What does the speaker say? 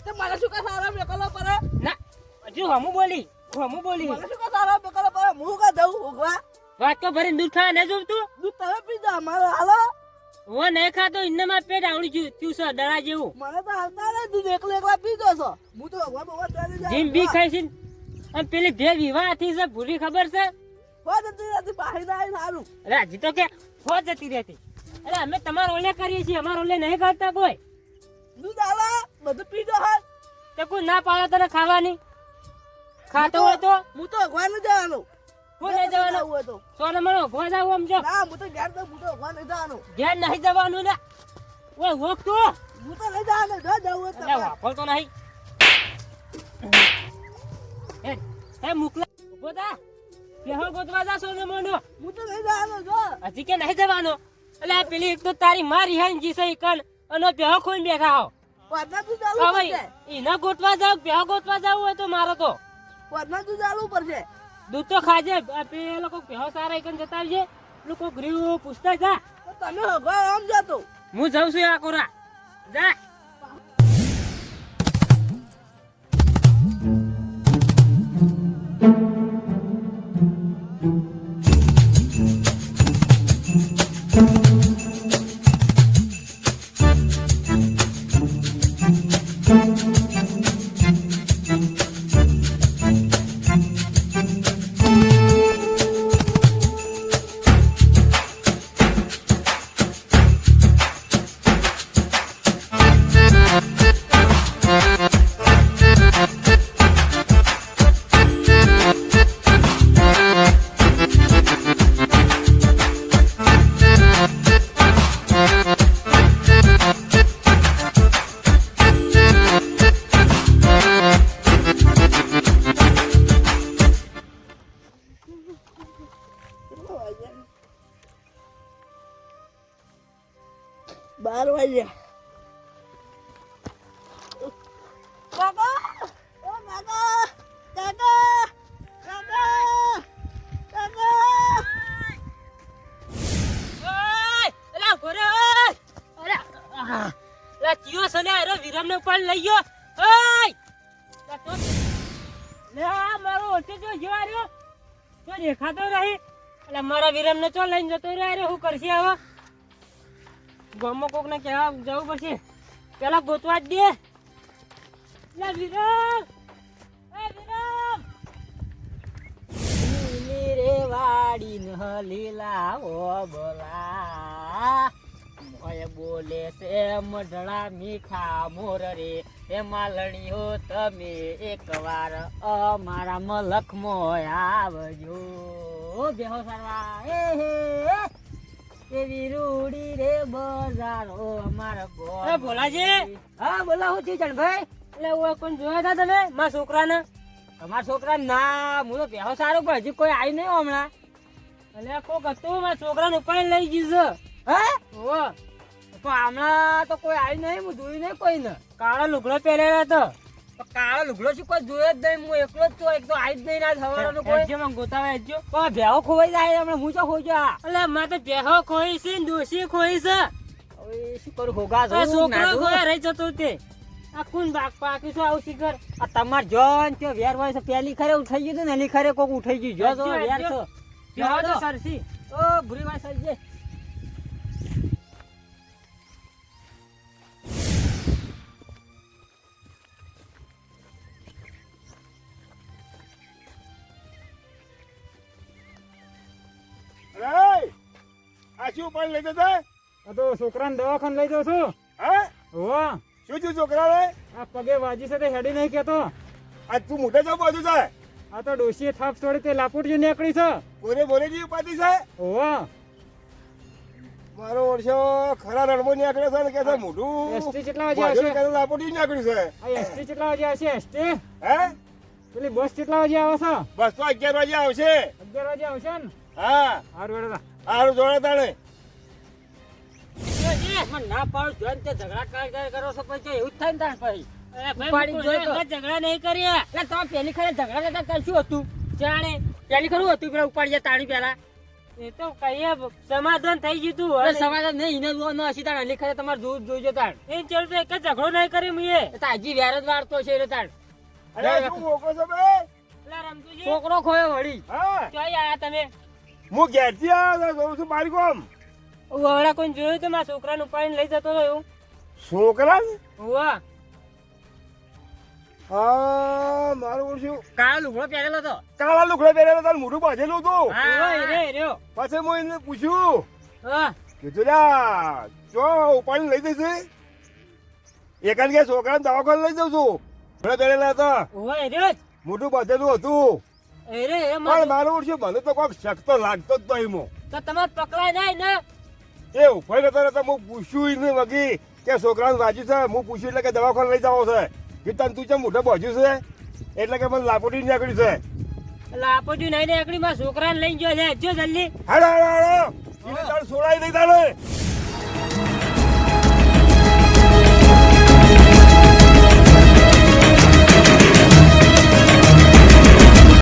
તે મને શું કા સારા બેકલો પડે ના હજુ હમુ બોલી મને શું કા સારા બેકલો પડે હું કા દઉં ઉગવા વાત તો ભરીને દૂધ ખાવા ન જોતું દૂધ તમે પીધા મારો હાલો ઓ નહીં ખાતો ઇન્નમાં પેટ આવડી થયું છે દડા જેવું મને તો હાલતા ને દૂધ એકલા પીધો છો હું તો ઉગવા બગવા ચાલી જાય જીમ બી ખાઈ છે અને પેલી ભે વિવાહ થી છે ભૂરી ખબર છે હો જતી રહેતી પાહી ના સારું અરે હજી તો કે હો જતી રહેતી અરે અમે તમારો ઓલે કરીએ છીએ અમારો ઓલે નહીં કરતા કોઈ દૂધ આલા બધું પીધો હાલ તે કોઈ ના પાડે તને ખાવાની ખાતો હોય તો હું તો ઉગવા ન જવાનું હું નહીં જવાનું હોય તો સોને મને ઉભા જાવ આમ જો ના હું તો ઘેર તો હું તો ઉગવા નહીં જવાનું ઘેર નહીં જવાનું ને ઓય વોક તો હું તો નહીં જવાનું જો જવું હોય તો અરે વાપર તો નહીં એ મુકલા ઉભો થા કેહો ગોતવા જા સોને મોનો હું તો નહીં જવાનું જો હજી કે નહીં જવાનો એટલે આ પેલી એક તો તારી મારી હાઈ જી સહી કન અને બેહો ખોઈને બેઠા હો પડના તું ચાલુ હવે પડશે ઈને ગોતવા જાવ બેહો ગોતવા જાવ હોય તો મારો તો પડના તું ચાલુ પડશે દૂધ તો ખાજે આ પેલા લોકો બેહો સારા એકન જતા આવજે લોકો ગ્રીવ પૂછતા જા તો તમે ઉગવા આમ જતો હું જાઉં છું આ કોરા જા બાર વાગ્યા કાકા ઓ કાકા કાકા કાકા કાકા ઓય એલા ઘરે ઓય અરે લા ચિયો સને આરો વિરમ ને ઉપર લઈ ગયો ઓય લા તો લે મારો ઓટે જો જોવાર્યો તો દેખાતો રહી એટલે મારા વિરમ ને ચો લઈને જતો રહ્યો હું કરશે હવે ગામમાં કોક ને કહેવા જવું પડશે પેલા ગોતવા જ દે લે વિરમ એ વિરમ લીલી રે વાડી ન લીલા ઓ બોલા મોય બોલે છે મઢડા મીઠા મોર રે એ માલણીઓ તમે એકવાર અમારા મલખમાં આવજો બેહો સારવા એ હે એવી રૂડી રે બજારો અમારા બોલ એ ભોલાજી હા બોલા હું છું ચણભાઈ એટલે ઓય કોણ જોયા હતા તમે મારા છોકરાને તમારા છોકરા ના હું તો બેહો સારો પણ હજી કોઈ આવી નહીં હમણાં એટલે કોક હતું મારા છોકરાને ઉપાડીને લઈ ગયું છે હે ઓ પણ હમણાં તો કોઈ આવી નહીં હું જોયું નહીં કોઈને કાળો લુગડો પહેરેલો હતો કાળો લુગડો શું કોઈ જોયો જ નહીં હું એકલો જ છું એક તો આવી જ નહીં ના થવાનો કોઈ જે મને ગોતાવે જો પણ ભેહો ખોવાઈ જાય હમણાં હું તો ખોઈ જા એટલે મેં તો ભેહો ખોઈ છે ને દોશી ખોઈ છે હવે શું કરું હોગા જો છોકરો ખોયા રહી જતો તે આ કોણ બાક પાકી છો આવું શિખર આ તમાર જોન તે વેર હોય છે પેલી ખરે ઉઠાઈ ગયું ને એની ખરે કોક ઉઠાઈ ગયું જો તો વેર છો જો તો સરસી ઓ ભૂરી વાત સરજે આ શું પણ લઈ જતા આ તો છોકરાને દવાખાને લઈ જાઉં છું હા હોવા શું થયું છોકરા રે આ પગે વાજી સાથે હેડી નહીં કેતો આ તું મોઢે જાવ બાજુ છે આ તો ડોશીએ થાપ છોડી તે લાપુટ નીકળી છે બોરે બોરે જેવી ઉપાધિ છે હોવા મારો વર્ષો ખરા રણમો નીકળે છે ને કે છે મોઢું એસટી કેટલા વાગે આવશે લાપોટી નીકળ્યું છે આ એસટી કેટલા વાગે આવશે એસટી હે પેલી બસ કેટલા વાગે આવે છે બસ તો 11 વાગે આવશે 11 વાગે આવશે ને હા હારું હેડો સારું જોડે તાણે મને ના પાડું જોઈને તે ઝઘડા કરો છો પછી એવું જ થાય ને તાણ પછી ઝઘડા નહીં કરીએ એટલે તમે પેલી ખરે ઝઘડા કરશું હતું જાણે પેલી ખરું હતું પેલા ઉપાડી તાણી પેલા એ તો કહીએ સમાધાન થઈ ગયું તું અરે સમાધાન નહીં એને જોવા ન હસી તાણ હલી ખરે તમારે જોવું જ જોઈજો તાણ એ ચાલ તો એક જ ઝઘડો નહીં કરી મીએ એ તાજી વ્યાર જ વાળતો છે રે તાણ અરે શું મોકો છો બે પેલા રમતુજી છોકરો ખોયો વળી હા ચોઈ આયા તમે હું ઘેરથી આવ્યો છું છું બારી કોમ વહડા કોઈ જોયું તો મારા છોકરાનું પાણી લઈ જતો હતો એવું છોકરા વાહ હા મારું ઓળખ્યું કાળો લુગડો પહેરેલો હતો કાળા લુગડા પહેરેલા તારું મોઢું બાંધેલું હતું ઓય રે રહ્યો પછી હું એને પૂછ્યું હા કીધું લ્યા જો ઉપાડી લઈ જઈશ એકાદ કે છોકરાને દવાખાને લઈ જાઉં છું ઘણા પહેરેલા હતા ઓય રહ્યો મોઢું બાંધેલું હતું એ રે એ પણ મારું ઓળખ્યું મને તો કોઈક શક તો લાગતો જ નહીં મો તો તમે પકડાય નહીં ને એ ઉપાય નતા રહેતા હું પૂછ્યું ને વગી કે છોકરાને વાંચ્યું છે હું પૂછ્યું એટલે કે દવાખાને લઈ જાવ છે કે તને તું ચમ મોઢે બાજ્યું છે એટલે કે મને લાપોટી નીકળી છે લાપોટી નહીં ને એકડી માં છોકરાને લઈ ગયો છે જો જલ્દી હાડો હાડો હાડો એને તારે છોડાઈ દઈ તારે